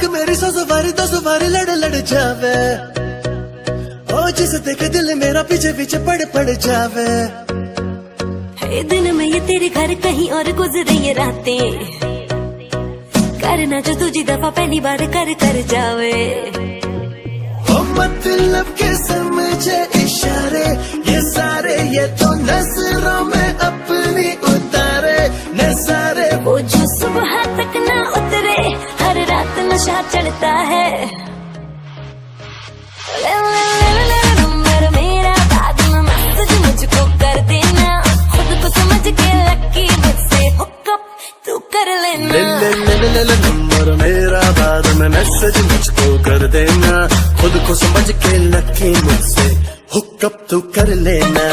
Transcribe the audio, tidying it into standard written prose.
मेरी सौ सवारी लड़ लड़ जावे ओ जिस देख दिल मेरा पीछे पीछे पड़ जावे। है दिन में ये तेरे घर कहीं और गुजरे ये रातें, करना जो तुझी दफा पहली बार कर जावे। ओ मतलब के समझे इशारे ये सारे, ये तो नजरों में अपनी उतारे नजारे। वो जो सुबह तक ना उतरे, हर रात नशा चढ़ता है। नंबर मेरा बाद में मैसेज मुझको कर देना, खुद को समझ के लकी मुझसे हुकअप तू कर लेना। ले नंबर मेरा बाद में मैसेज मुझको कर देना, खुद को समझ के लकी मुझसे हुकअप तू कर लेना।